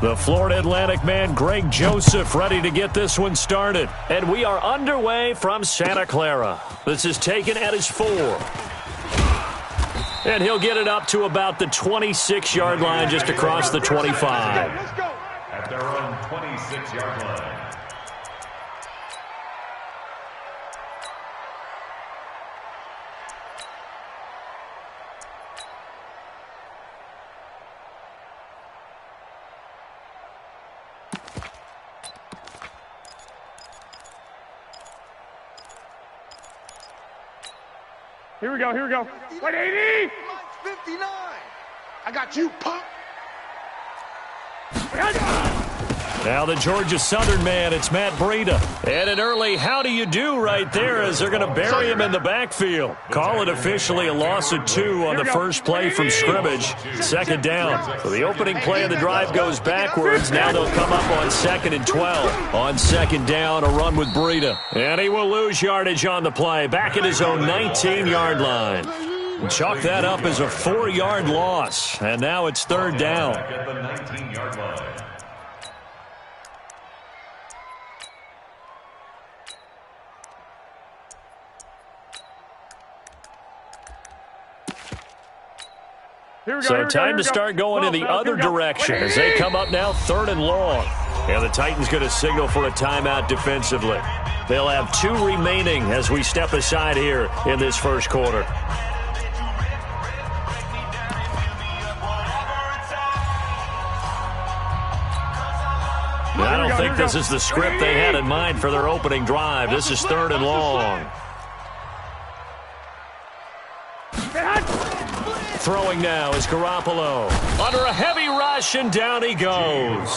The Florida Atlantic man, Greg Joseph, ready to get this one started. And we are underway from Santa Clara. This is taken at his 4. And he'll get it up to about the 26-yard line, just across the 25. Let's go. At their own 26-yard line. Here we go, here we go. 180! 59! I got you, punk! Now the Georgia Southern man, it's Matt Breida. And an early how do you do right there as they're going to bury him in the backfield. Call it officially a loss of 2 on the first play from scrimmage. Second down. So the opening play of the drive goes backwards. Now they'll come up on 2nd and 12. On second down, a run with Breida. And he will lose yardage on the play. Back at his own 19-yard line. Chalk that up as a 4-yard loss. And now it's third down. At the 19-yard line. So time to start going in the other direction as they come up now 3rd and long. And the Titans going to signal for a timeout defensively. They'll have 2 remaining as we step aside here in this first quarter. I don't think this is the script they had in mind for their opening drive. This is 3rd and long. Throwing now is Garoppolo. Under a heavy rush, and down he goes.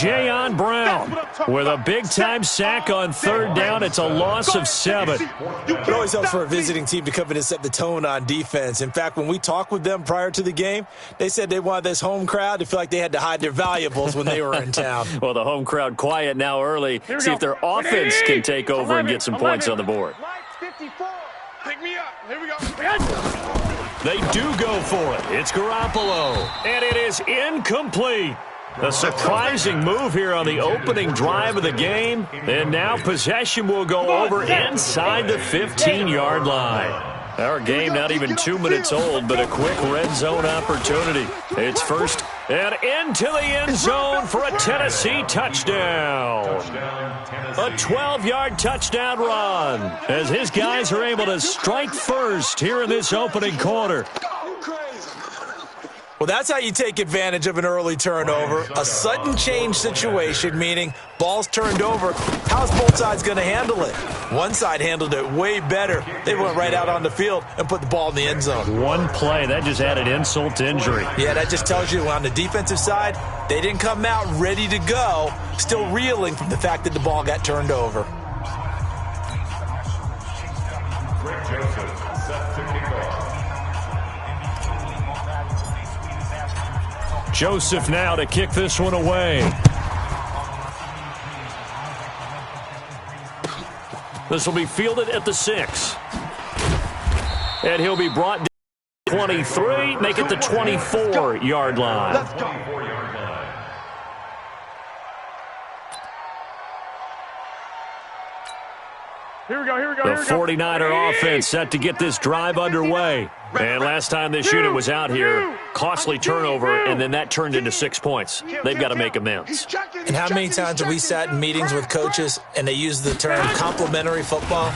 Jayon Brown with a big-time sack on 3rd down. It's a loss of 7. It always helps for a visiting team to come in and set the tone on defense. In fact, when we talked with them prior to the game, they said they wanted this home crowd to feel like they had to hide their valuables when they were in town. Well, the home crowd quiet now early. See if their offense can take over and get some points on the board. Pick me up. Here we go. They do go for it. It's Garoppolo, and it is incomplete. A surprising move here on the opening drive of the game, and now possession will go over inside the 15-yard line. Our game not even 2 minutes old, but a quick red zone opportunity. It's first and into the end zone for a Tennessee touchdown. A 12-yard touchdown run as his guys are able to strike first here in this opening quarter. Well, that's how you take advantage of an early turnover. A sudden change situation, meaning ball's turned over. How's both sides going to handle it? One side handled it way better. They went right out on the field and put the ball in the end zone. One play, that just added insult to injury. Yeah, that just tells you on the defensive side, they didn't come out ready to go, still reeling from the fact that the ball got turned over. Greg Joseph set to kick off. Joseph now to kick this one away. This will be fielded at the 6. And he'll be brought down to 23, make it the 24-yard line. Let's go. Here we go, here we go, The here we go. 49er offense set to get this drive underway. And last time this unit was out here, costly turnover, and then that turned into 6 points. They've got to make amends. And how many times have we sat in meetings with coaches and they use the term complementary football?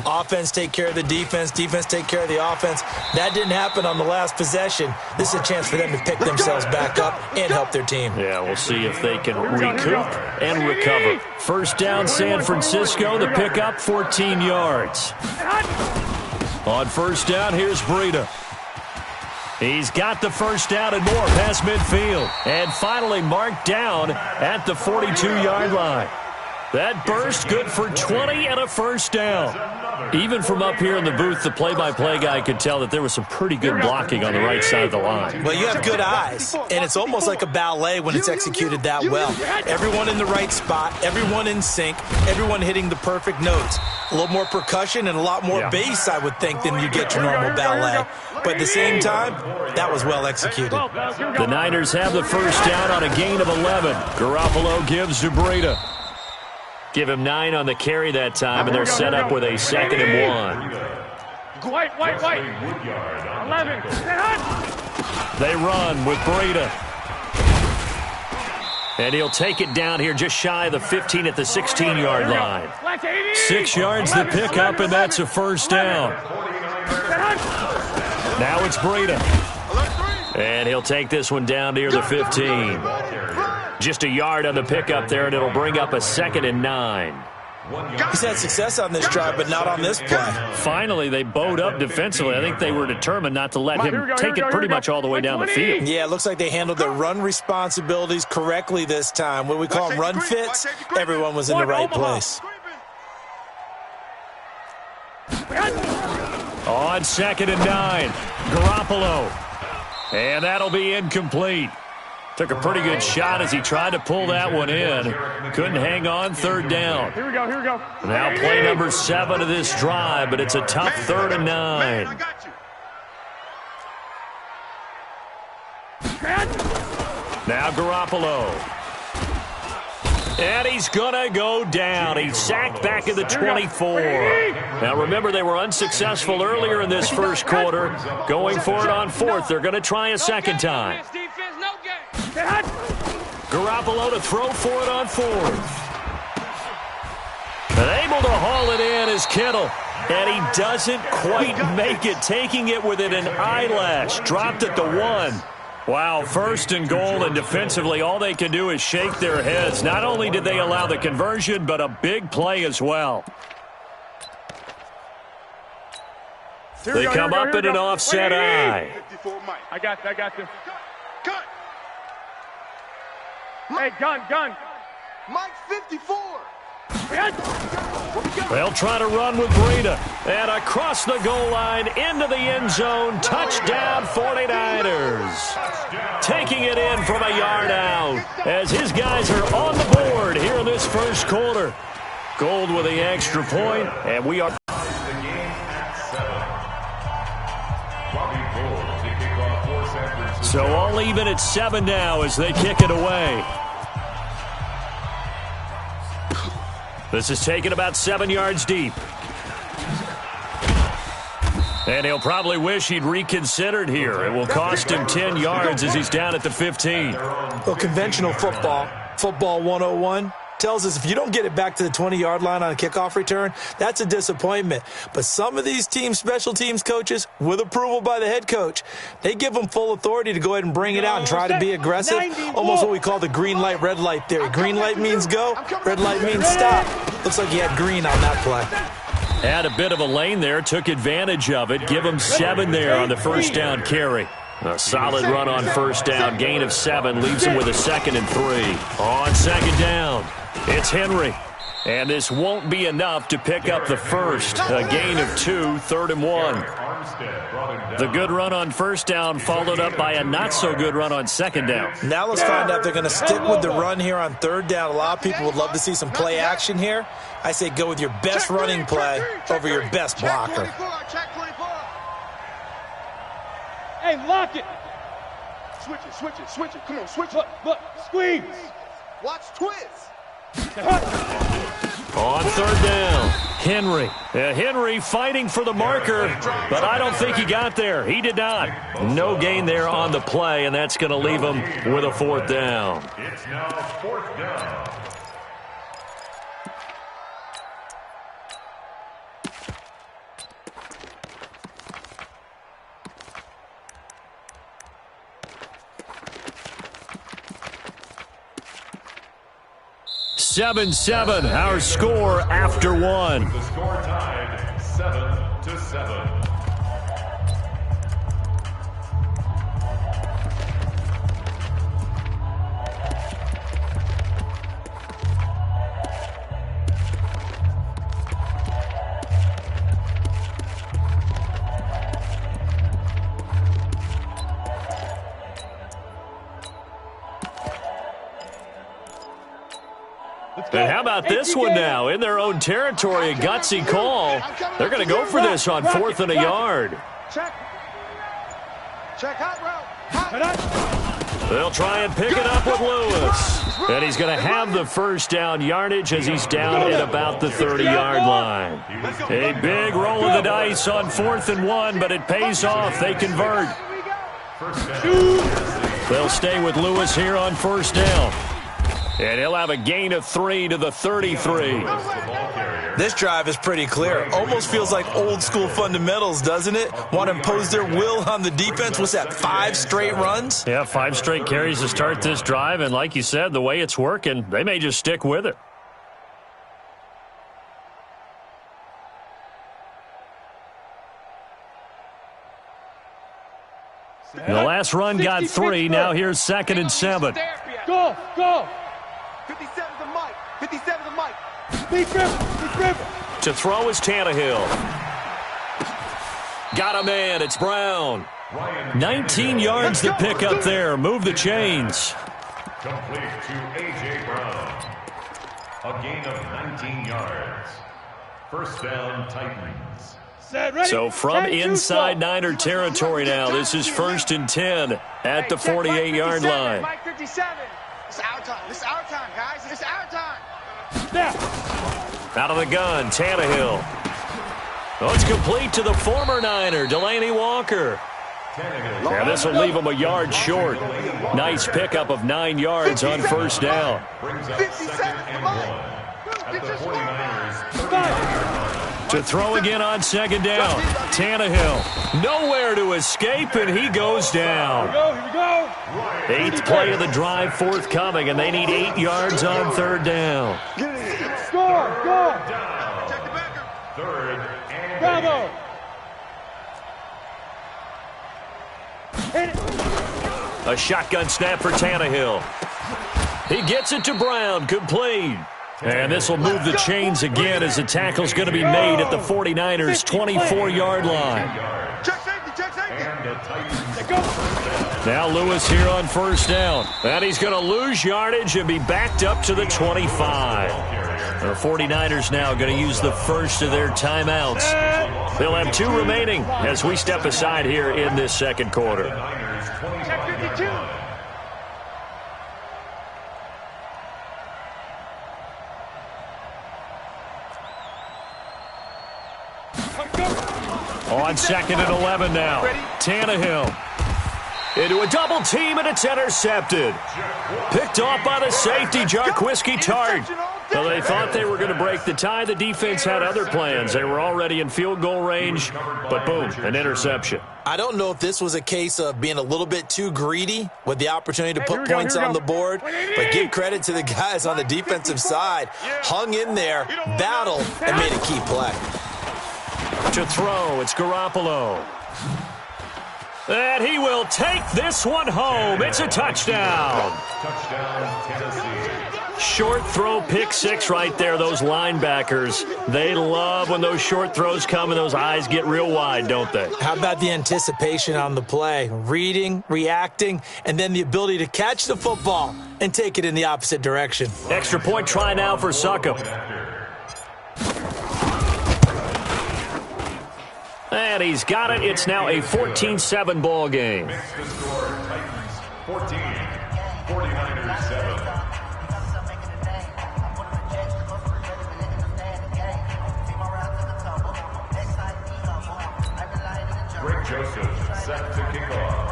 Offense take care of the defense, defense take care of the offense. That didn't happen on the last possession. This is a chance for them to pick themselves back up and help their team. Yeah, we'll see if they can recoup and recover. First down, San Francisco, the pickup, 14 yards. On first down, here's Breida. He's got the first down and more past midfield. And finally marked down at the 42-yard line. That burst good for 20 and a first down. Even from up here in the booth, the play-by-play guy could tell that there was some pretty good blocking on the right side of the line. Well, you have good eyes, and it's almost like a ballet when it's executed that well. Everyone in the right spot, everyone in sync, everyone hitting the perfect notes. A little more percussion and a lot more bass, I would think, than you get your normal ballet. but at the same time, that was well executed. The Niners have the first down on a gain of 11. Garoppolo gives to Breida. Give him 9 on the carry that time, and they're set up with a 2nd and 1. White. 11. They run with Breida. And he'll take it down here just shy of the 15 at the 16-yard line. 6 yards the pickup, and that's a first down. Now it's Breida. And he'll take this one down near the 15. Just a yard on the pickup there, and it'll bring up a 2nd and 9. He's had success on this drive, but not on this play. Finally, they bowed up defensively. I think they were determined not to let him take it pretty much all the way down the field. Yeah, it looks like they handled their run responsibilities correctly this time. What we call them run fits, everyone was in the right place. On 2nd and 9, Garoppolo. And that'll be incomplete. Took a pretty good shot as he tried to pull that one in. Couldn't hang on, 3rd down. Here we go. Now play number 7 of this drive, but it's a tough 3rd and 9. Now Garoppolo. And he's going to go down. He's sacked back at the 24. Now remember, they were unsuccessful earlier in this first quarter. Going for it on 4th. They're going to try a second time. Garoppolo to throw for it on 4th. And able to haul it in is Kittle. And he doesn't quite make it, taking it within an eyelash. Dropped at the 1. Wow, 1st and goal, and defensively all they can do is shake their heads. Not only did they allow the conversion, but a big play as well. They come up in an offset eye. I got this. Hey, gun. Mike 54. They'll try to run with Breida. And across the goal line, into the end zone. Touchdown, 49ers. Taking it in from a yard out as his guys are on the board here in this first quarter. Gold with the extra point, and we are... So all even at 7 now as they kick it away. This is taken about 7 yards deep. And he'll probably wish he'd reconsidered here. It will cost him 10 yards as he's down at the 15. Well, conventional football 101, tells us if you don't get it back to the 20-yard line on a kickoff return, that's a disappointment. But some of these special teams coaches, with approval by the head coach, they give them full authority to go ahead and bring it out and try to be aggressive. Almost what we call the green light, red light theory. Green light means go, red light means stop. Looks like he had green on that play. Had a bit of a lane there, took advantage of it. Give him 7 there on the first down carry. A solid run on first down. Gain of 7 leaves him with a 2nd and 3. On 2nd down, it's Henry. And this won't be enough to pick up the first. A gain of 2, 3rd and 1. The good run on first down followed up by a not-so-good run on 2nd down. Now let's find out if they're going to stick with the run here on 3rd down. A lot of people would love to see some play action here. I say go with your best running play over your best blocker. Hey, lock it. Switch it. Come on, switch it. Look, squeeze. Watch twist. On 3rd down, Henry. Henry fighting for the marker, but I don't think he got there. He did not. No gain there on the play, and that's going to leave him with a 4th down. It's now 4th down. Seven, our score after 1. The score tied 7-7. And how about this one now? In their own territory, a gutsy call. They're going to go for this on 4th and a yard. Check. Check hot route. They'll try and pick it up with Lewis. And he's going to have the first down yardage as he's down at about the 30-yard line. A big roll of the dice on 4th and 1, but it pays off. They convert. They'll stay with Lewis here on 1st down. And he'll have a gain of 3 to the 33. This drive is pretty clear. Almost feels like old school fundamentals, doesn't it? Want to impose their will on the defense. What's that, 5 straight runs? Yeah, 5 straight carries to start this drive. And like you said, the way it's working, they may just stick with it. The last run got 3. Now here's 2nd and 7. Go, go. 57's the mic. 57's the mic. Deep river. To throw is Tannehill. Got a man. It's Brown. 19 yards to pick up there. Move the chains. Complete to A.J. Brown. A gain of 19 yards. First down, Titans. So from inside Niner territory now, this is 1st and 10 at the 48-yard line. Mike 57. It's our time. It's our time, guys. It's our time. Out of the gun, Tannehill. Oh, it's complete to the former Niner, Delaney Walker. Yeah, this will leave him a yard short. Nice pickup of 9 yards on 1st down. 57 At the 49ers. To throw again on 2nd down. Tannehill, nowhere to escape, and he goes down. Here we go. 8th play of the drive forthcoming, and they need 8 yards on 3rd down. Score, go. Check the backer. 3rd and Bravo. Hit it. A shotgun snap for Tannehill. He gets it to Brown, complete. And this will move the chains again as the tackle's going to be made at the 49ers' 24-yard line. Check safety. Check safety. Now Lewis here on 1st down. And he's going to lose yardage and be backed up to the 25. The 49ers now going to use the first of their timeouts. They'll have 2 remaining as we step aside here in this 2nd quarter. Check 52. On 2nd and 11 now. Tannehill into a double team, and it's intercepted. Picked off by the safety, Jarquiski Tart. Well, they thought they were going to break the tie. The defense had other plans. They were already in field goal range, but boom, an interception. I don't know if this was a case of being a little bit too greedy with the opportunity to put points on the board, but give credit to the guys on the defensive side. Hung in there, battled, and made a key play. To throw, it's Garoppolo. And he will take this one home. It's a touchdown. Touchdown, Tennessee. Short throw, pick 6 right there. Those linebackers, they love when those short throws come and those eyes get real wide, don't they? How about the anticipation on the play? Reading, reacting, and then the ability to catch the football and take it in the opposite direction. Extra point try now for Succop. And he's got it. It's now a 14-7 ball game. Makes the score Titans 14, 49ers 7. Greg Joseph set to kick off.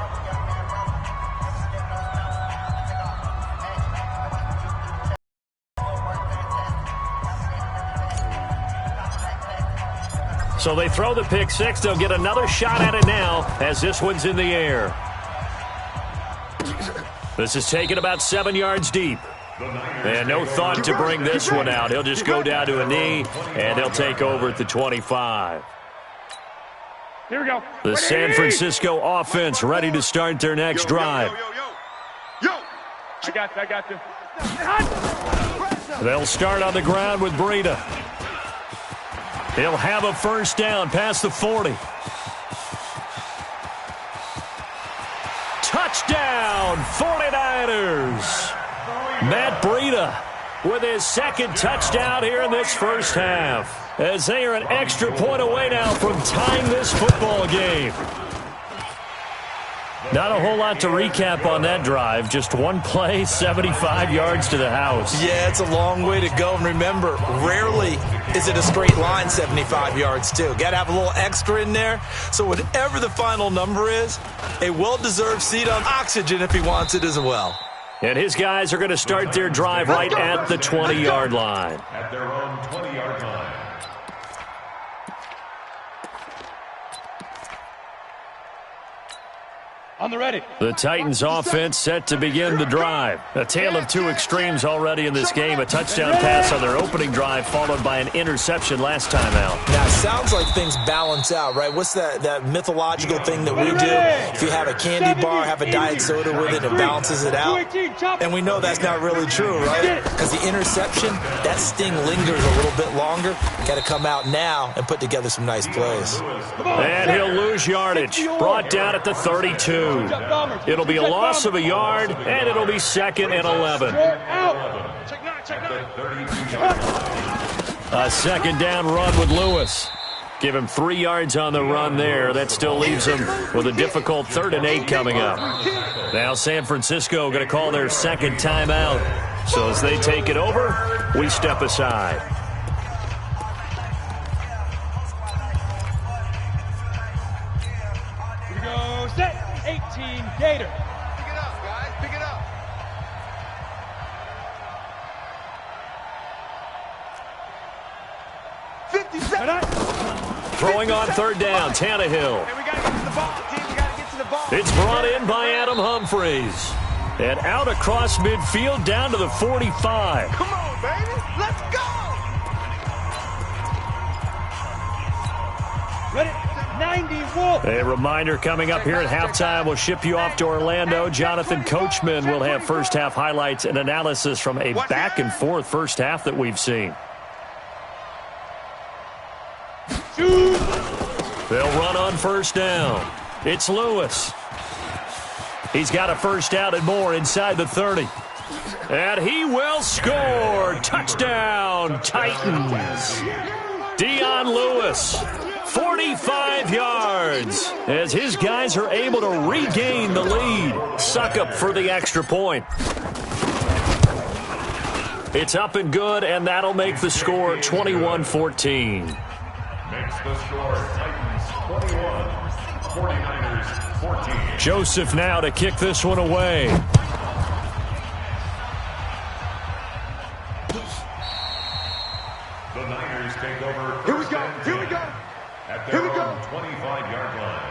So they throw the pick 6. They'll get another shot at it now as this one's in the air. This is taken about 7 yards deep. And no thought to bring this one out. He'll just go down to a knee, and they'll take over at the 25. Here we go. The San Francisco offense ready to start their next drive. Yo. I got you. They'll start on the ground with Breida. He'll have a first down past the 40. Touchdown, 49ers. Matt Breida with his 2nd touchdown here in this first half, as they are an extra point away now from tying this football game. Not a whole lot to recap on that drive. Just one play, 75 yards to the house. Yeah, it's a long way to go. And remember, rarely is it a straight line 75 yards, too. Got to have a little extra in there. So whatever the final number is, a well-deserved seat on oxygen if he wants it as well. And his guys are going to start their drive right at the 20-yard line. At their own 20-yard line. On the ready. The Titans offense set to begin the drive. A tale of two extremes already in this game. A touchdown pass on their opening drive followed by an interception last time out. Now, it sounds like things balance out, right? What's that mythological thing that we do? If you have a candy bar, have a diet soda with it, it balances it out. And we know that's not really true, right? Because the interception, that sting lingers a little bit longer. Got to come out now and put together some nice plays. And he'll lose yardage. Brought down at the 32. It'll be a loss of a yard, and it'll be 2nd and 11. A second down run with Lewis. Give him 3 yards on the run there. That still leaves him with a difficult 3rd and 8 coming up. Now San Francisco going to call their second timeout. So as they take it over, we step aside. Here we go, set. 18, Gator. Pick it up, guys. Pick it up. Throwing on 3rd down, Tannehill. Hey, we got to get to the ball, team. We got to get to the ball. It's brought in by Adam Humphries. And out across midfield down to the 45. Come on, baby. Let's go. Ready? 90, Wolf. A reminder coming up here at halftime. We'll ship you off to Orlando. Jonathan Coachman will have first half highlights and analysis from a back and forth first half that we've seen. They'll run on first down. It's Lewis. He's got a first down and more inside the 30. And he will score. Touchdown, Titans. Dion Lewis. 45 yards as his guys are able to regain the lead. Suck up for the extra point. It's up and good, and that'll make the score 21-14. Makes the score Titans 21, 49ers 14. Joseph now to kick this one away. The Niners take over. Here we go. Here we go. At their own 25-yard line.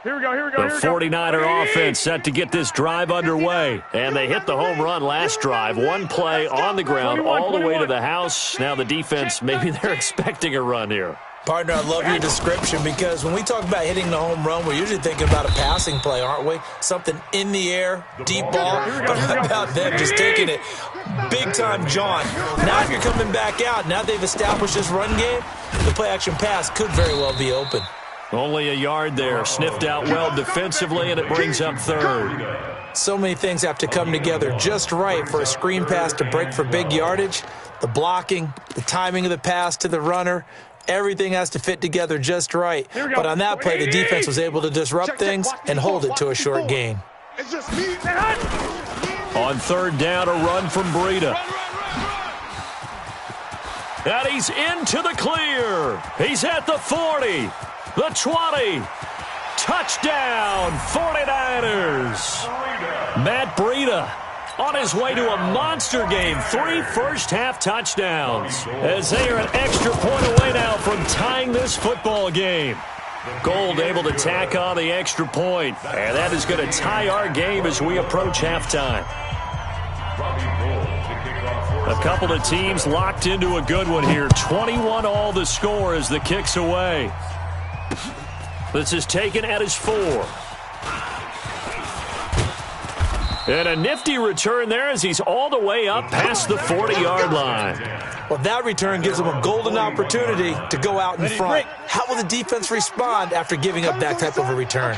Here we go, here we go, The 49er offense set to get this drive underway. And they hit the home run last drive. One play on the ground all the way to the house. Now the defense, maybe they're expecting a run here. Partner, I love your description because when we talk about hitting the home run, we're usually thinking about a passing play, aren't we? Something in the air, deep ball. But how about them just taking it big-time John? Now if you're coming back out, now they've established this run game, the play-action pass could very well be open. Only a yard there. Sniffed out well defensively, and it brings up 3rd. So many things have to come together just right for a screen pass to break for big yardage. The blocking, the timing of the pass to the runner, everything has to fit together just right. But on that play, the defense was able to disrupt things and hold it to a short gain. It's just me. On 3rd down, a run from Breida. And he's into the clear. He's at the 40. The 20. Touchdown, 49ers. Matt Breida on his way to a monster game. 3 first-half touchdowns as they are an extra point away now from tying this football game. Gold able to tack on the extra point, and that is going to tie our game as we approach halftime. A couple of teams locked into a good one here. 21 all the score as the kick's away. This is taken at his 4. And a nifty return there as he's all the way up past the 40-yard line. Well, that return gives him a golden opportunity to go out in front. How will the defense respond after giving up that type of a return?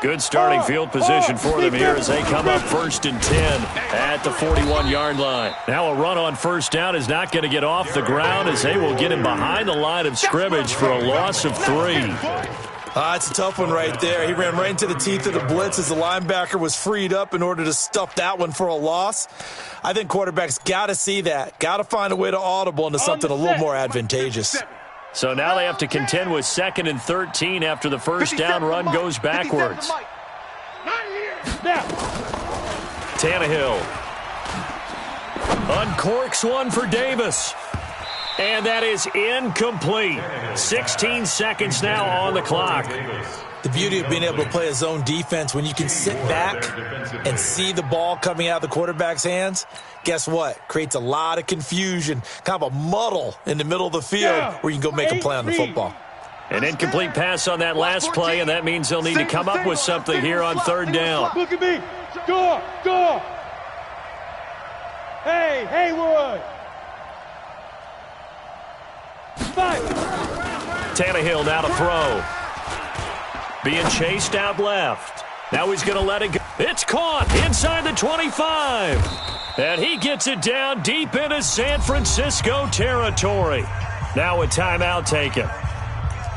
Good starting field position for them here as they come up 1st and 10 at the 41-yard line. Now a run on 1st down is not going to get off the ground as they will get him behind the line of scrimmage for a loss of 3. It's a tough one right there. He ran right into the teeth of the blitz as the linebacker was freed up in order to stuff that one for a loss. I think quarterbacks got to see that. Got to find a way to audible into something a little more advantageous. So now they have to contend with 2nd and 13 after the 1st down run goes backwards. Tannehill uncorks one for Davis. And that is incomplete. 16 seconds now on the clock. The beauty of being able to play a zone defense when you can sit back and see the ball coming out of the quarterback's hands, guess what? Creates a lot of confusion, kind of a muddle in the middle of the field where you can go make a play on the football. An incomplete pass on that last play, and that means they'll need to come up with something here on 3rd down. Look at me. Score. Score. Hey, Haywood. 5. Tannehill now to throw. Being chased out left. Now he's going to let it go. It's caught inside the 25. And he gets it down deep into San Francisco territory. Now a timeout taken.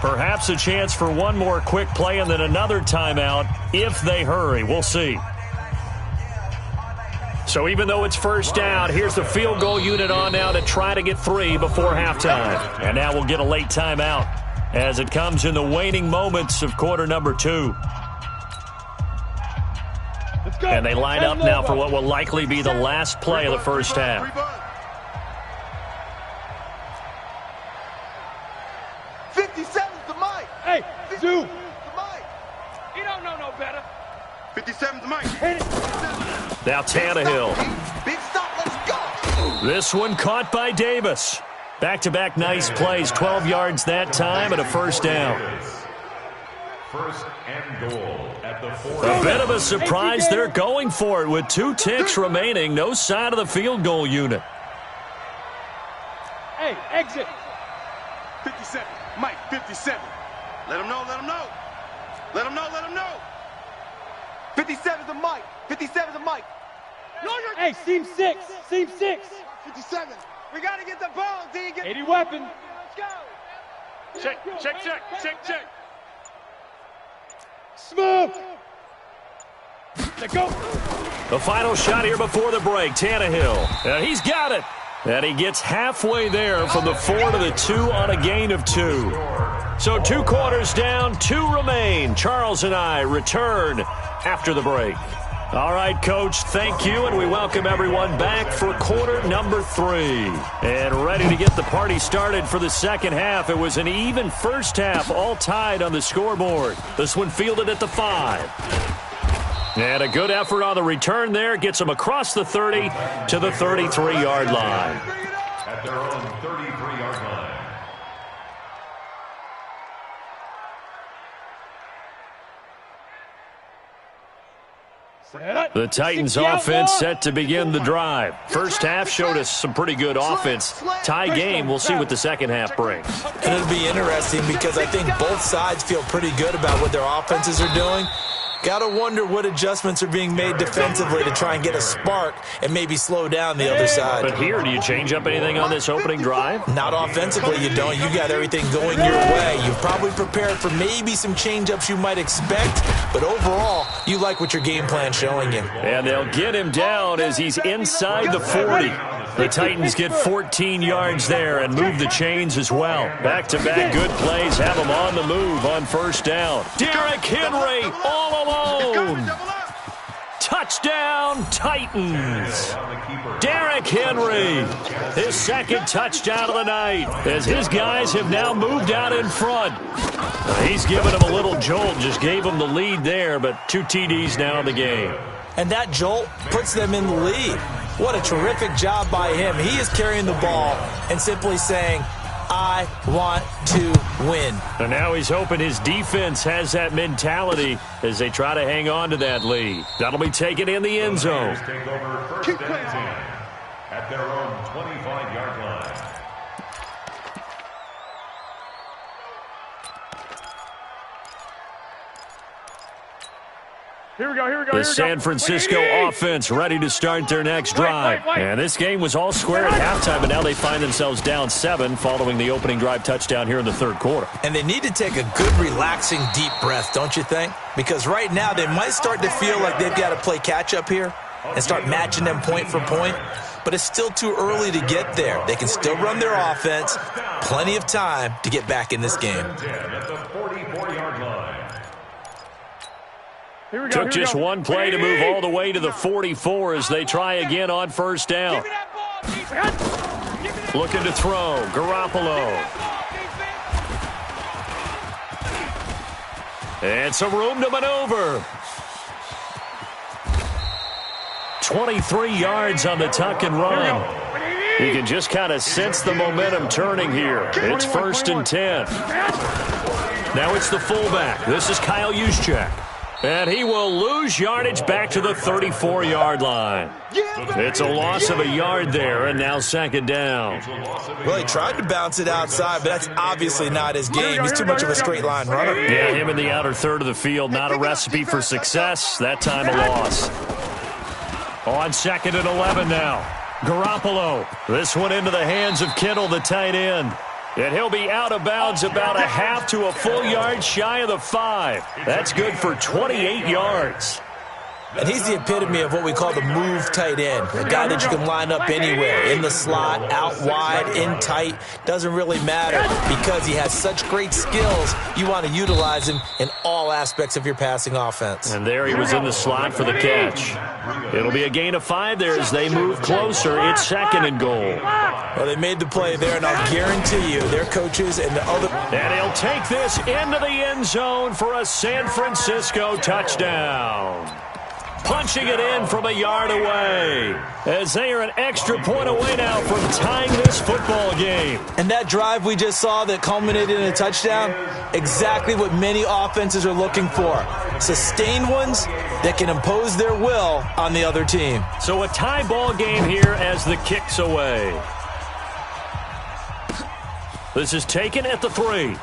Perhaps a chance for one more quick play and then another timeout if they hurry. We'll see. So even though it's 1st down, here's the field goal unit on now to try to get 3 before halftime. And now we'll get a late timeout as it comes in the waning moments of quarter number 2. And they line up now for what will likely be the last play of the 1st half. 57's the mic. Hey, Zoo. He don't know no better. 57's the mic. Now Tannehill. Big stop, let's go. This one caught by Davis. Back-to-back nice plays, 12 yards that time and a 1st down. 1st and goal at the 40. A bit of a surprise. They're going for it with 2 ticks remaining. No sign of the field goal unit. Hey, exit. 57, Mike, 57. Let him know, let him know. Let him know, let him know. 57's the mic. 57's the mic. Hey, seam 6. Seam 6. 57. We got to get the ball, D. 80 weapon. Let's go. Check. Smooth. Let's go. The final shot here before the break. Tannehill. And he's got it. And he gets halfway there from the 4 to the 2 on a gain of 2. So 2 quarters down, 2 remain. Charles and I return after the break. All right, Coach, thank you, and we welcome everyone back for quarter number 3. And ready to get the party started for the 2nd half. It was an even 1st half, all tied on the scoreboard. This one fielded at the 5. And a good effort on the return there gets them across the 30 to the 33-yard line. At their own 33-yard line. The Titans offense set to begin the drive. 1st half showed us some pretty good offense. Tie game, we'll see what the 2nd half brings. And it'll be interesting because I think both sides feel pretty good about what their offenses are doing. Got to wonder what adjustments are being made defensively to try and get a spark and maybe slow down the other side. But here, do you change up anything on this opening drive? Not offensively, you don't. You got everything going your way. You've probably prepared for maybe some change-ups you might expect, but overall, you like what your game plan's showing you. And they'll get him down as he's inside the 40. The Titans get 14 yards there and move the chains as well. Back-to-back good plays have them on the move on 1st down. Derrick Henry all alone. Touchdown, Titans. Derrick Henry, his 2nd touchdown of the night, as his guys have now moved out in front. He's given him a little jolt, just gave him the lead there, but 2 TDs now in the game. And that jolt puts them in the lead. What a terrific job by him. He is carrying the ball and simply saying, I want to win. And now he's hoping his defense has that mentality as they try to hang on to that lead. That'll be taken in the end zone. Take over 1st and 10 at their own 25-yard line. The San Francisco offense ready to start their next drive. And this game was all square at halftime, but now they find themselves down 7 following the opening drive touchdown here in the third quarter. And they need to take a good, relaxing, deep breath, don't you think? Because right now they might start to feel like they've got to play catch-up here and start matching them point for point. But it's still too early to get there. They can still run their offense. Plenty of time to get back in this game. Took just one play to move all the way to the 44 as they try again on first down. Looking to throw. Garoppolo. And some room to maneuver. 23 yards on the tuck and run. You can just kind of sense the momentum turning here. It's 1st and 10. Now it's the fullback. This is Kyle Juszczyk. And he will lose yardage back to the 34-yard line. It's a loss of a yard there, and now 2nd down. Well, he tried to bounce it outside, but that's obviously not his game. He's too much of a straight-line runner. Yeah, him in the outer third of the field, not a recipe for success. That time a loss. On 2nd and 11 now. Garoppolo. This one into the hands of Kittle, the tight end. And he'll be out of bounds about a half to a full yard shy of the 5. That's good for 28 yards. And he's the epitome of what we call the move tight end, a guy that you can line up anywhere, in the slot, out wide, in tight. Doesn't really matter because he has such great skills. You want to utilize him in all aspects of your passing offense. And there he was in the slot for the catch. It'll be a gain of 5 there as they move closer. It's 2nd and goal. Well, they made the play there, and I'll guarantee you their coaches and the other... And he'll take this into the end zone for a San Francisco touchdown. Punching it in from a yard away as they are an extra point away now from tying this football game. And that drive we just saw that culminated in a touchdown, exactly what many offenses are looking for. Sustained ones that can impose their will on the other team. So a tie ball game here as the kick's away. This is taken at the 3.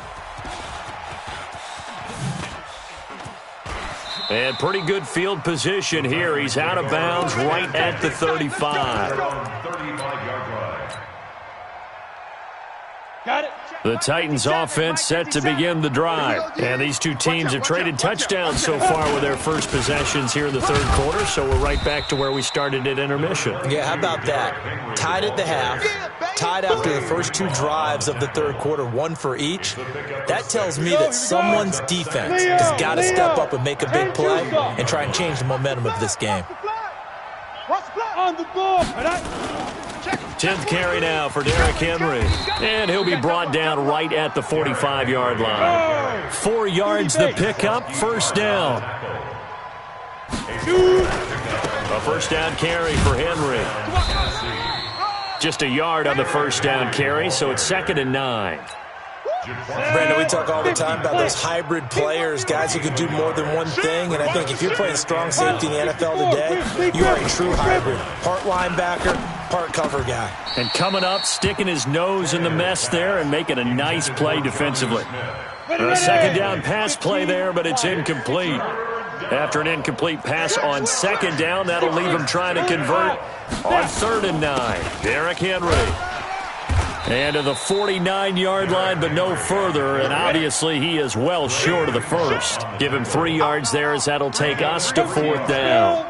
And pretty good field position here. He's out of bounds right at the 35. Got it. The Titans offense set to begin the drive. And these two teams have traded touchdowns so far with their first possessions here in the third quarter, so we're right back to where we started at intermission. Yeah, how about that? Tied at the half, tied after the first 2 drives of the third quarter, 1 for each. That tells me that someone's defense has got to step up and make a big play and try and change the momentum of this game. On the ball. 10th carry now for Derrick Henry. And he'll be brought down right at the 45-yard line. 4 yards the pickup, 1st down. A 1st down carry for Henry. Just a yard on the 1st down carry, so it's 2nd and 9. Brandon, we talk all the time about those hybrid players, guys who can do more than one thing, and I think if you're playing strong safety in the NFL today, you are a true hybrid. Part linebacker, part cover guy. And coming up, sticking his nose in the mess there and making a nice play defensively. A 2nd down pass play there, but it's incomplete. After an incomplete pass on 2nd down, that'll leave him trying to convert on 3rd and 9. Derrick Henry. And to the 49-yard line, but no further. And obviously, he is well short of the 1st. Give him 3 yards there as that'll take us to 4th down.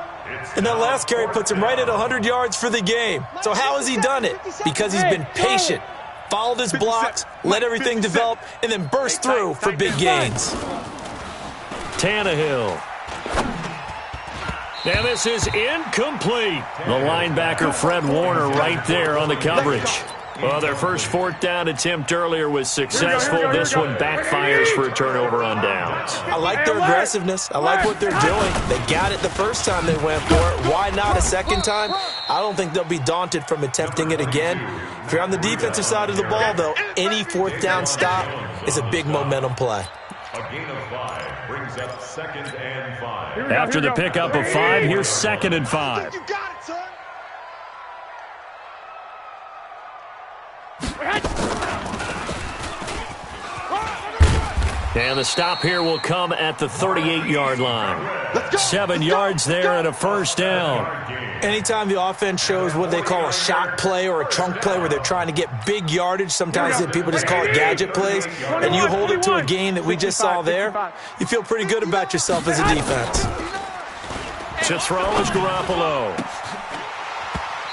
And that last carry puts him right at 100 yards for the game. So how has he done it? Because he's been patient, followed his blocks, let everything develop, and then burst through for big gains. Tannehill. And this is incomplete. The linebacker, Fred Warner, right there on the coverage. Well, their first 4th down attempt earlier was successful. This one backfires for a turnover on downs. I like their aggressiveness. I like what they're doing. They got it the first time they went for it. Why not a second time? I don't think they'll be daunted from attempting it again. If you're on the defensive side of the ball, though, any 4th down stop is a big momentum play. A gain of 5 brings up 2nd and 5. After the pickup of 5, here's 2nd and 5. You got it, son. And the stop here will come at the 38-yard line. 7 yards there and a first down. Anytime the offense shows what they call a shot play or a chunk play where they're trying to get big yardage, sometimes people just call it gadget plays, and you hold it to a gain that we just saw there, you feel pretty good about yourself as a defense. To throw is Garoppolo.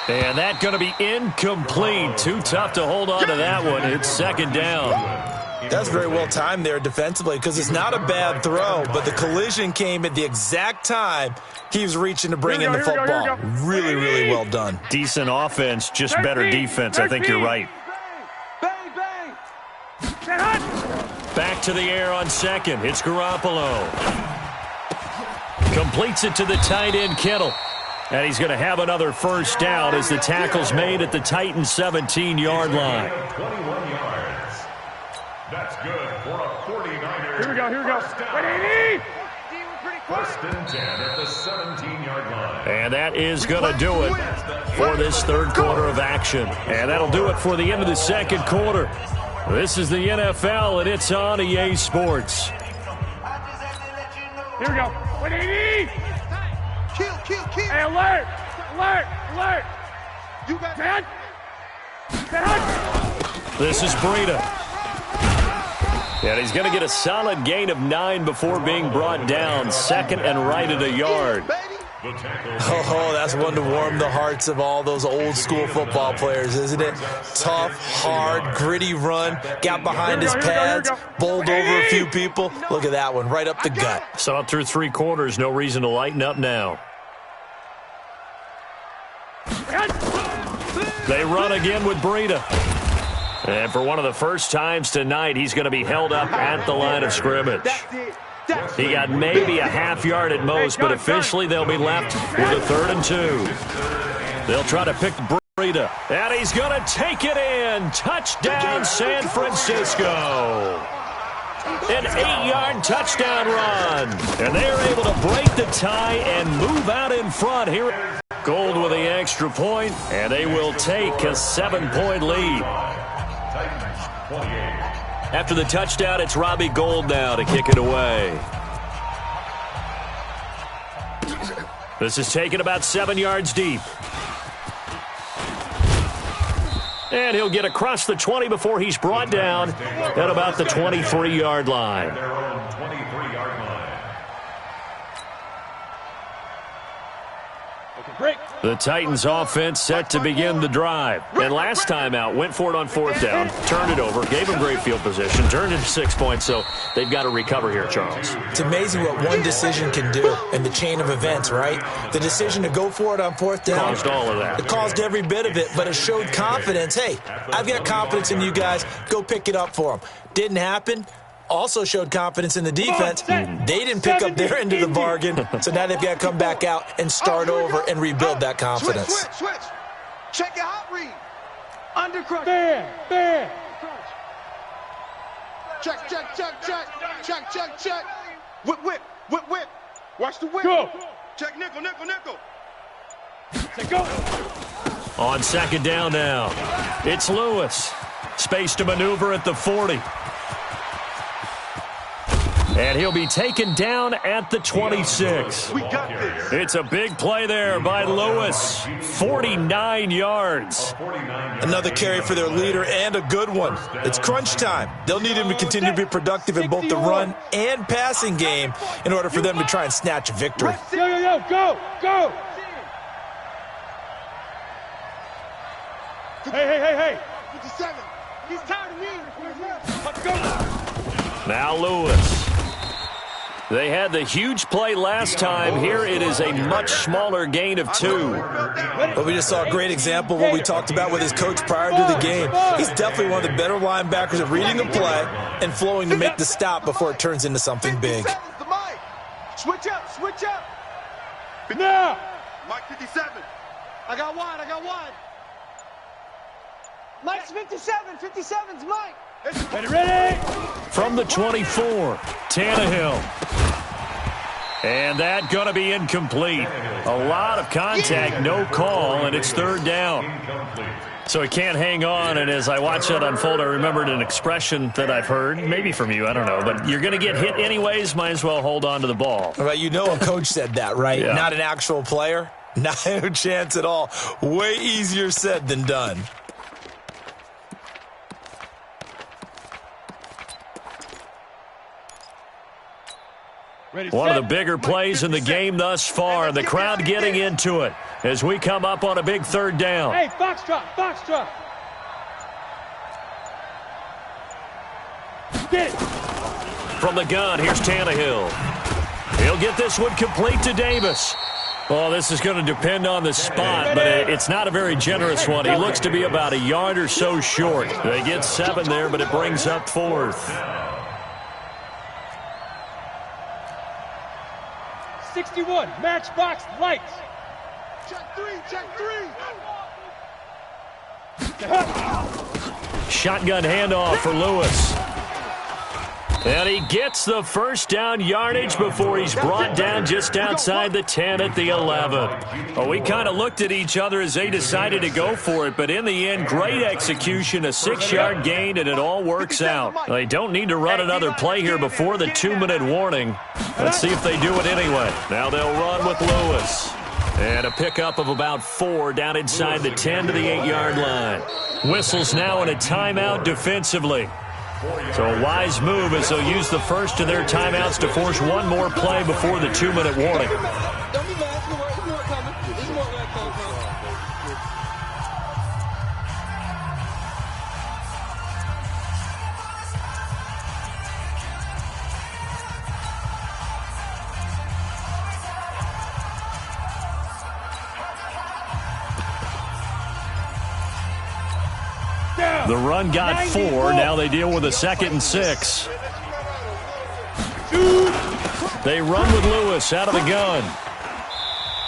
And that's going to be incomplete. Too tough to hold on to that one. It's second down. That's very well timed there defensively because it's not a bad throw, but the collision came at the exact time he was reaching to bring in the football. Really, really well done. Decent offense, just better defense. I think you're right. Back to the air on second. It's Garoppolo. Completes it to the tight end, Kittle. And he's going to have another first down as the tackle's made at the Titans' 17-yard line. 21 yards. That's good for a 49er. Here we go. First and 10 at the 17-yard line. And that is going to do it for this third quarter of action. And that'll do it for the end of the second quarter. This is the NFL, and it's on EA Sports. Here we go. 180. Kill. Hey, alert. You got that. This is Breida. And he's going to get a solid gain of 9 before being brought down. Second and right at a yard. Oh, that's one to warm the hearts of all those old school football players, isn't it? Tough, hard, gritty run. Got behind his pads, bowled over a few people. Look at that one, right up the gut. Saw it through 3 quarters. No reason to lighten up now. They run again with Breida. And for one of the first times tonight, he's going to be held up at the line of scrimmage. He got maybe a half yard at most, but officially they'll be left with a 3rd and 2. They'll try to pick Breida. And he's going to take it in. Touchdown, San Francisco. An 8-yard touchdown run. And they're able to break the tie and move out in front here. Gold with the extra point, and they will take a 7-point lead. After the touchdown, it's Robbie Gould now to kick it away. This is taken about 7 yards deep. And he'll get across the 20 before he's brought down at about the 23-yard line. Their own 23-yard line. The Titans offense set to begin the drive. And last time out, went for it on 4th down, turned it over, gave them great field position, turned it to 6 points, so they've got to recover here, Charles. It's amazing what one decision can do in the chain of events, right? The decision to go for it on 4th down. Caused all of that. It caused every bit of it, but it showed confidence. Hey, I've got confidence in you guys. Go pick it up for them. Didn't happen. Also showed confidence in the defense. They didn't pick up their end of the bargain, so now they've got to come back out and start over and rebuild that confidence. Switch. Check your hot read. Undercrush. Bam. Check. Whip. Watch the whip. Go. Check nickel. Say go. On 2nd down now, it's Lewis. Space to maneuver at the 40. And he'll be taken down at the 26. We got this. It's a big play there by Lewis. 49 yards. Another carry for their leader and a good one. It's crunch time. They'll need him to continue to be productive in both the run and passing game in order for them to try and snatch a victory. Go. Hey. 57. He's tired of me. Let's go. Now Lewis. They had the huge play last time. Here it is a much smaller gain of 2. But we just saw a great example of what we talked about with his coach prior to the game. He's definitely one of the better linebackers at reading the play and flowing to make the stop before it turns into something big. Switch up. Now. Mike 57. I got wide. Mike's 57. 57's Mike. Ready? From the 24, Tannehill. And that going to be incomplete. A lot of contact, no call, and it's third down. So he can't hang on, and as I watch that unfold, I remembered an expression that I've heard, maybe from you, I don't know, but you're going to get hit anyways, might as well hold on to the ball. Right, you know a coach said that, right? Yeah. Not an actual player? Not a chance at all. Way easier said than done. One of the bigger plays in the game thus far. The crowd getting into it as we come up on a big third down. Hey, foxtrot, foxtrot. Get it. From the gun, here's Tannehill. He'll get this one complete to Davis. Well, this is going to depend on the spot, but it's not a very generous one. He looks to be about a yard or so short. They get 7 there, but it brings up 4th. 61, matchbox lights. Check 3, check 3. Shotgun handoff for Lewis. And he gets the first down yardage before he's brought down just outside the 10 at the 11. Well, we kind of looked at each other as they decided to go for it, but in the end, great execution, a 6-yard gain, and it all works out. They don't need to run another play here before the 2-minute warning. Let's see if they do it anyway. Now they'll run with Lewis. And a pickup of about 4 down inside the 10 to the 8-yard line. Whistles now in a timeout defensively. So a wise move as they'll use the first of their timeouts to force one more play before the 2-minute warning. Don't be mad. There's more coming. There's more coming. The run got 4. Now they deal with a 2nd and 6. They run with Lewis out of the gun.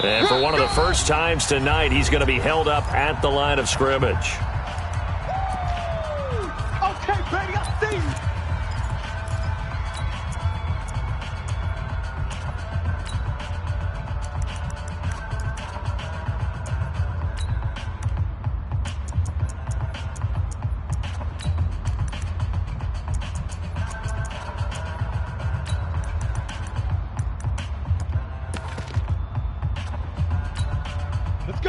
And for one of the first times tonight, he's going to be held up at the line of scrimmage. Okay, baby, I see you.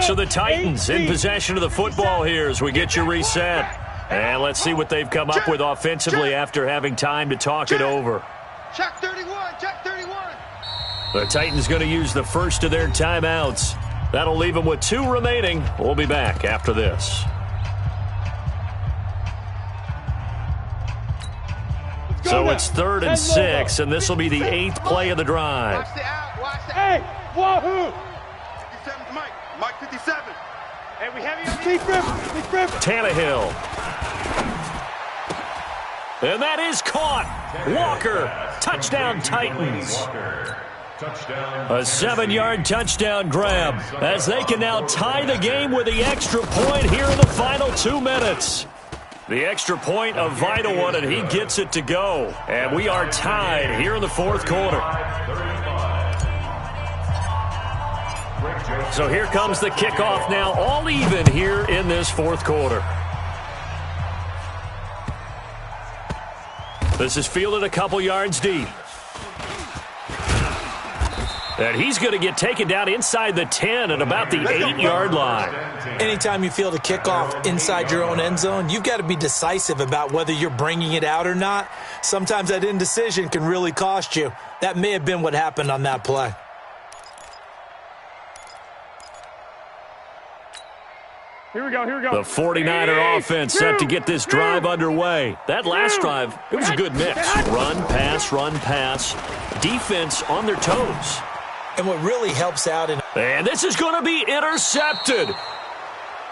So the Titans in possession of the football here as we get you reset. And let's see what they've come up with offensively after having time to talk it over. Check 31, check 31. The Titans going to use the first of their timeouts. That'll leave them with 2 remaining. We'll be back after this. So it's 3rd and 6, and this will be the 8th play of the drive. Watch the out, watch the Hey, wahoo. 57's Mike. Mike 57. Hey, we have you. Deep rip. Tannehill. And that is caught. Walker, touchdown Titans. A 7-yard touchdown grab as they can now tie the game with the extra point here in the final 2 minutes. The extra point, a vital one, and he gets it to go. And we are tied here in the 4th quarter. So here comes the kickoff now, all even here in this 4th quarter. This is fielded a couple yards deep. And he's going to get taken down inside the 10 at about the 8-yard line. Anytime you field a kickoff inside your own end zone, you've got to be decisive about whether you're bringing it out or not. Sometimes that indecision can really cost you. That may have been what happened on that play. Here we go. The 49er offense set to get this drive underway. That last drive, it was a good mix. Run, pass. Defense on their toes. And what really helps out in... And this is going to be intercepted.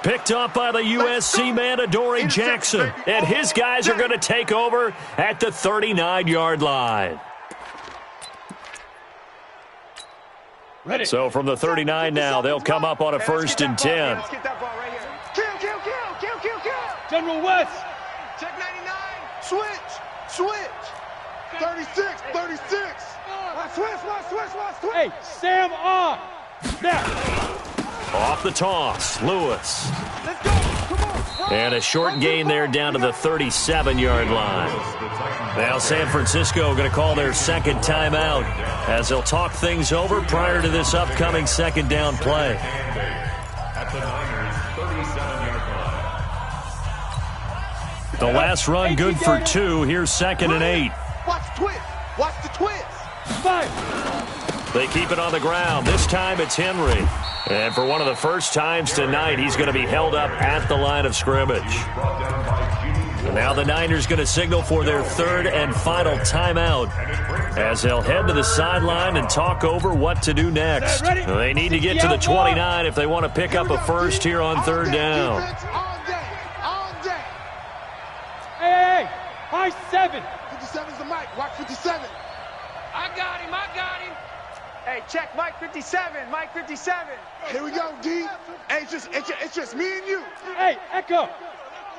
Picked up by the USC man, Adoree Jackson. And his guys are going to take over at the 39-yard line. Ready. So from the 39 now, they'll come up on a 1st and 10. Let's get that ball right here. Kill. General West. Check 99. Switch. 36. Switch. Hey, Sam on. Now. Off the toss, Lewis. Let's go. Come on. And a short gain there down to the 37-yard line. Now San Francisco going to call their second timeout as they'll talk things over prior to this upcoming second down play. At the Niners' 37-yard line. The last run good for 2. Here's 2nd and 8. Watch the twist. Watch the twist. 5. They keep it on the ground. This time it's Henry. And for one of the first times tonight, he's going to be held up at the line of scrimmage. Now the Niners going to signal for their third and final timeout as they'll head to the sideline and talk over what to do next. They need to get to the 29 if they want to pick up a first here on third down. All day. Hey, high 7. 57's the mic. Watch 57. I got him. Hey, check Mike 57. Mike 57. Here we go, D. Hey, it's just me and you. Hey, Echo.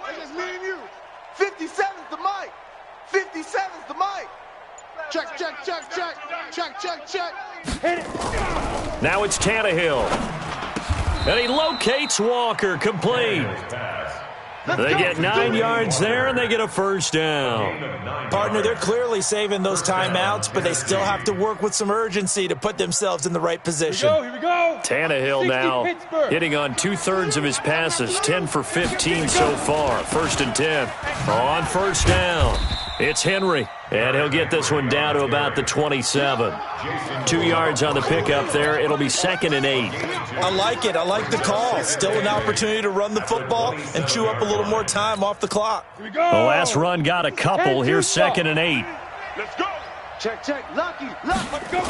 It's just me and you. 57's the mic. 57's the mic. Check. Hit it. Now it's Tannehill. And he locates Walker, complete. They get 9 yards there, and they get a first down. Partner, they're clearly saving those timeouts, but they still have to work with some urgency to put themselves in the right position. Here we go. Tannehill 60 now Pittsburgh. hitting on 2/3 of his passes, 10 for 15 so far. 1st and 10. On first down, it's Henry, and he'll get this one down to about the 27. 2 yards on the pickup there. It'll be 2nd and 8. I like it. I like the call. Still an opportunity to run the football and chew up a little more time off the clock. Here we go. The last run got a couple. Here's 2nd and 8. Let's go. Check. Lucky. Let's go.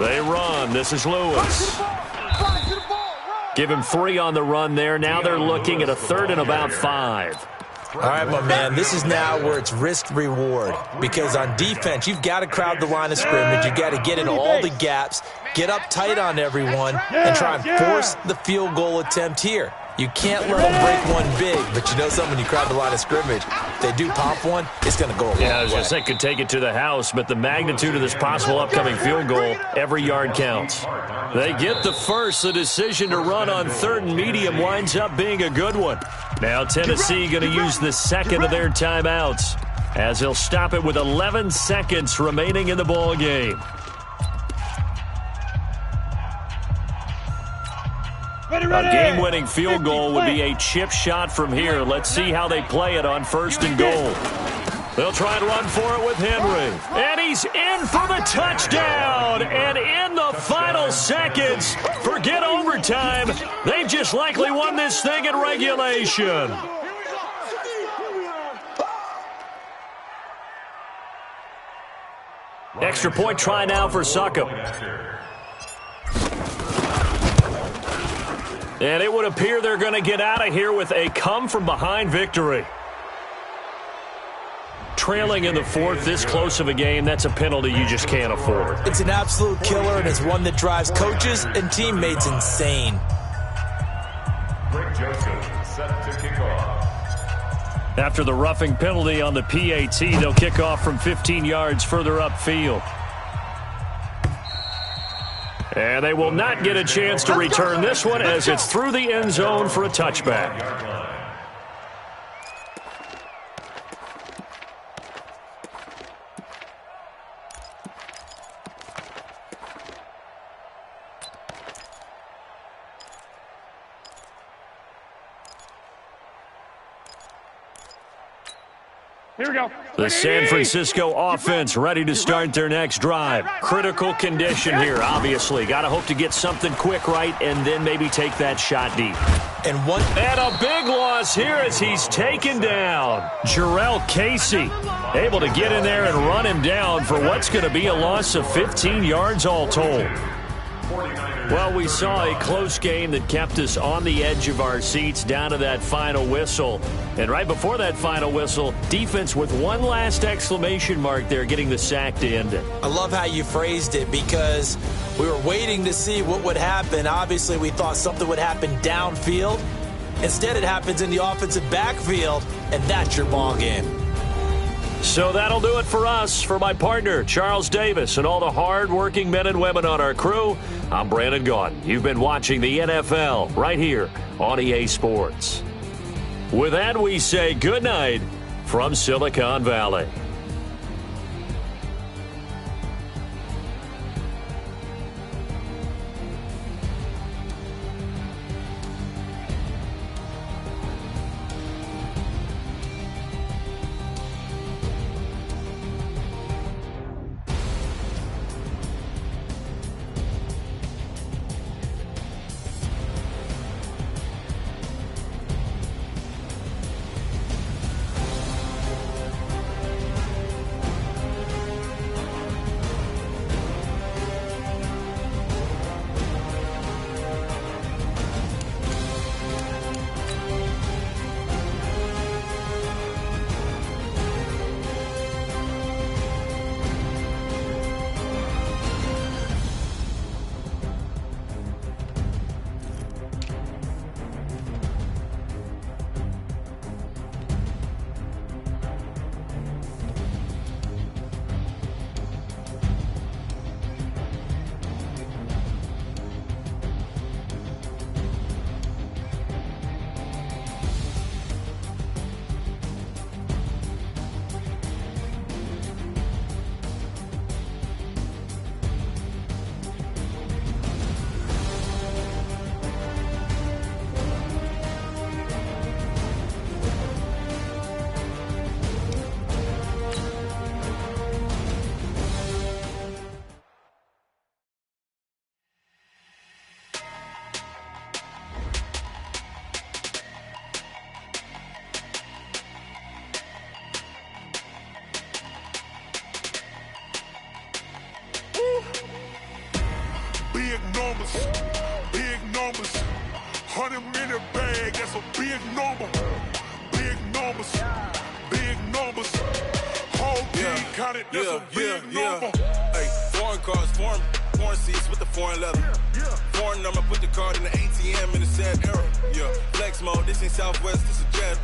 They run. This is Lewis. Fly to the ball. Run. Give him 3 on the run there. Now they're looking at a 3rd and about 5. All right, my man, this is now where it's risk-reward because on defense, you've got to crowd the line of scrimmage. You've got to get in all the gaps, get up tight on everyone, and try and force the field goal attempt here. You can't let them break one big, but you know something, when you crowd the line of scrimmage, if they do pop one, it's going to go a long way. Yeah, I was going to say could take it to the house, but the magnitude of this possible upcoming field goal, every yard counts. They get the first. The decision to run on 3rd and medium winds up being a good one. Now Tennessee going to use the second of their timeouts as they'll stop it with 11 seconds remaining in the ball game. A game-winning field goal would be a chip shot from here. Let's see how they play it on 1st and goal. They'll try and run for it with Henry. And he's in for the touchdown. And in the final seconds, forget overtime. They've just likely won this thing in regulation. Extra point try now for Succop. And it would appear they're going to get out of here with a come-from-behind victory. Trailing in the 4th, this close of a game, that's a penalty you just can't afford. It's an absolute killer, and it's one that drives coaches and teammates insane. Greg Joseph set to kick off. After the roughing penalty on the PAT, they'll kick off from 15 yards further upfield. And they will not get a chance to return this one as it's through the end zone for a touchback. Here we go. The San Francisco offense ready to start their next drive. Critical condition here, obviously. Got to hope to get something quick right and then maybe take that shot deep. And a big loss here as he's taken down. Jarrell Casey able to get in there and run him down for what's going to be a loss of 15 yards all told. Well, we saw a close game that kept us on the edge of our seats down to that final whistle. And right before that final whistle, defense with one last exclamation mark there, getting the sack to end it. I love how you phrased it because we were waiting to see what would happen. Obviously, we thought something would happen downfield. Instead, it happens in the offensive backfield, and that's your ball game. So that'll do it for us. For my partner, Charles Davis, and all the hard-working men and women on our crew, I'm Brandon Gaudin. You've been watching the NFL right here on EA Sports. With that, we say good night from Silicon Valley. Big numbers, 100 in the bag, that's a big number. Big numbers, whole team counted, that's a big number. Hey, foreign cars, foreign seats with the foreign leather. Foreign number, put the card in the ATM in the sad era. Yeah, flex mode, this ain't Southwest, this is jet.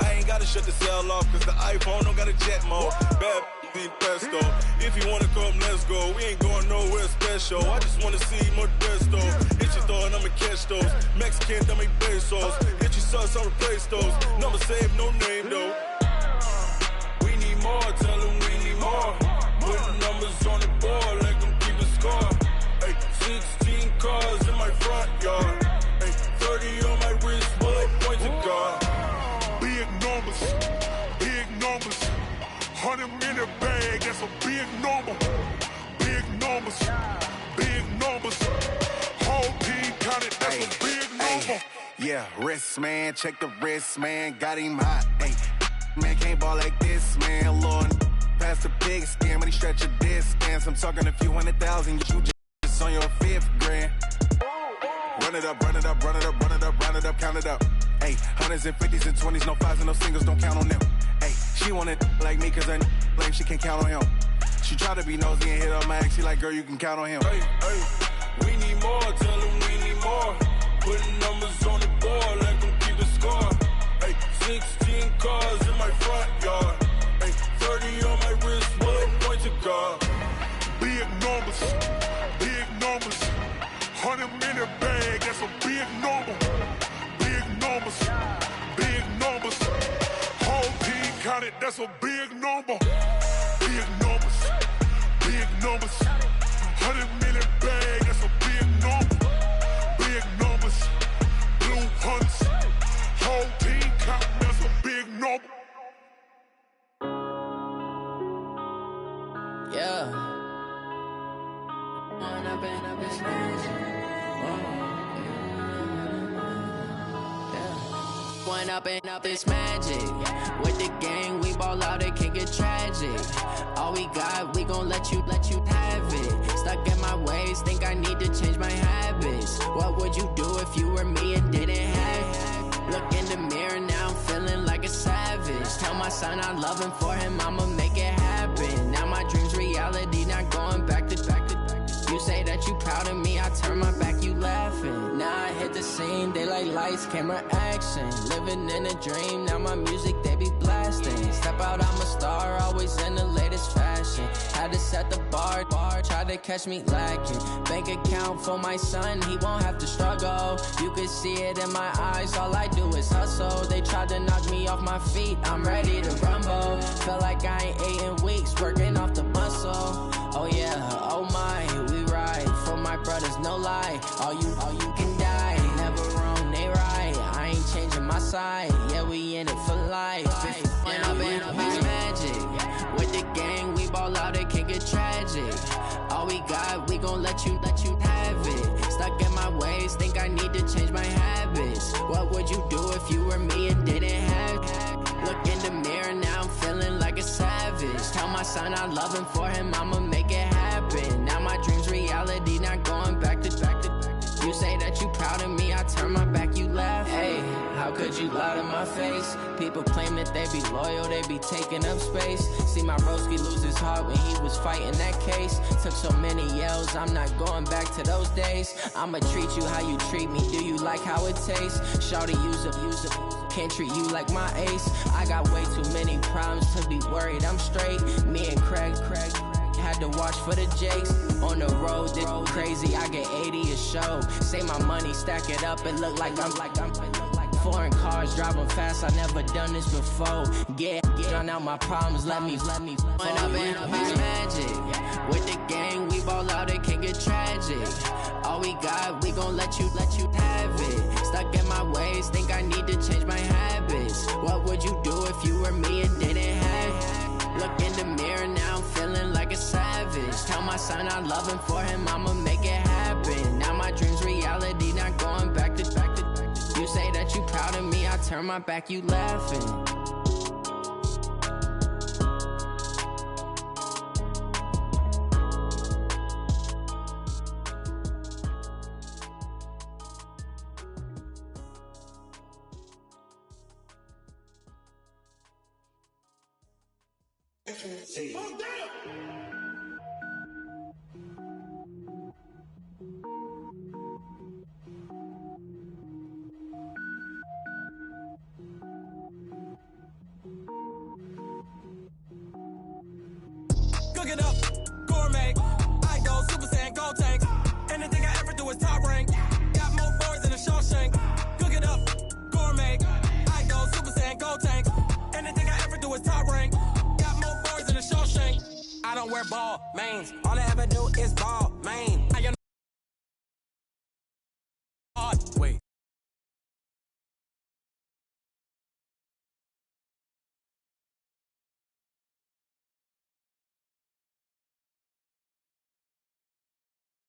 I ain't gotta shut the cell off, cause the iPhone don't got a jet mode. Bad need pesto. If you wanna come, let's go. We ain't going nowhere special. I just wanna see Modesto. Hit your thought, I'ma catch those. Mexican, dummy pesos. Hit your sauce, I'll replace those. Number saved, no name though. We need more, tell them we need more. Putting numbers on the board, let them keep a score. Hey, 16 cars in my front yard. Hey, 30 on my wrist, bullet point to God. Big numbers, 100 in the bag, that's a big number. Big numbers, whole team counted, that's a big number. Yeah, wrist man, check the wrist man, got him hot. Hey, man can't ball like this, man. Lord, past the big scam, but he stretch a distance. I'm talking a few 100,000, you just on your 5th grand. Run it up, count it up. Hey, hundreds and 50s and 20s, no 5s and no singles, don't count on them. Hey, she want it like me, cause her like she can't count on him. She try to be nosy and hit up my ex, she like, girl, you can count on him. Hey, we need more, tell them we need more. Putting numbers on the board, let them keep the score. Hey, 16 cars in my front yard. Hey, 30 on my wrist, bullet point to God. Big numbers, 100 in the bag, that's a big number. Big numbers, whole team counted, that's a big number. Big numbers, 100 million bag, that's a big number. Big numbers, blue hunts, whole team counting, that's a big number. Yeah. One up and up, it's magic. With the gang, we ball out, it can get tragic. All we got, we gon' let you have it. Stuck in my ways, think I need to change my habits. What would you do if you were me and didn't have it? Look in the mirror, now I'm feeling like a savage. Tell my son I love him, for him I'ma make it happen. Now my dream's reality, not going back to. You say that you proud of me, I turn my back, you laughing. Now I hit the scene, they like lights, camera, action. Living in a dream, now my music, they be black. lasting. Step out, I'm a star, always in the latest fashion. Had to set the bar, tried to catch me lacking. Bank account for my son, he won't have to struggle. You can see it in my eyes, all I do is hustle. They tried to knock me off my feet, I'm ready to rumble. Feel like I ain't ate in weeks, working off the muscle. Oh yeah, oh my, we ride for my brothers, no lie. All you can die, never wrong, they right. I ain't changing my side, yeah, we in it for life. And I've been magic. With the gang, we ball out, it can get tragic. All we got, we gon' let you have it. Stuck in my ways, think I need to change my habits. What would you do if you were me and didn't have it? Look in the mirror, now I'm feeling like a savage. Tell my son I love him, for him I'ma make it happen. Now my dream's reality, not going back to. You say that you proud of me, I turn my back, you laugh. Hey, how could you lie to my face? People claim that they be loyal, they be taking up space. See my broski lose his heart when he was fighting that case. Took so many yells, I'm not going back to those days. I'ma treat you how you treat me, do you like how it tastes? Shawty, use up, can't treat you like my ace. I got way too many problems to be worried, I'm straight. Me and Craig had to watch for the Jakes. On the road, this crazy, I get 80 a show. Say my money, stack it up, it look like I'm foreign cars, driving fast, I never done this before. Drown out my problems, let me When I've been magic. With the gang, we ball out, it can get tragic. All we got, we gon' let you have it. Stuck in my ways, think I need to change my habits. What would you do if you were me and didn't have it? Look in the mirror, now I'm feeling like a savage. Tell my son I love him, for him I'ma make it happen. Now my dream's reality, not going back to. You say that you proud of me, I turn my back, you laughing. Cook it up, gourmet. I go Super Saiyan, gold tanks. Anything I ever do is top rank. Got more boards than a Shawshank. Cook it up, gourmet. I go Super Saiyan, gold tanks. Anything I ever do is top rank. Got more boards than a Shawshank. I don't wear ball mains. All I ever do is ball main. I am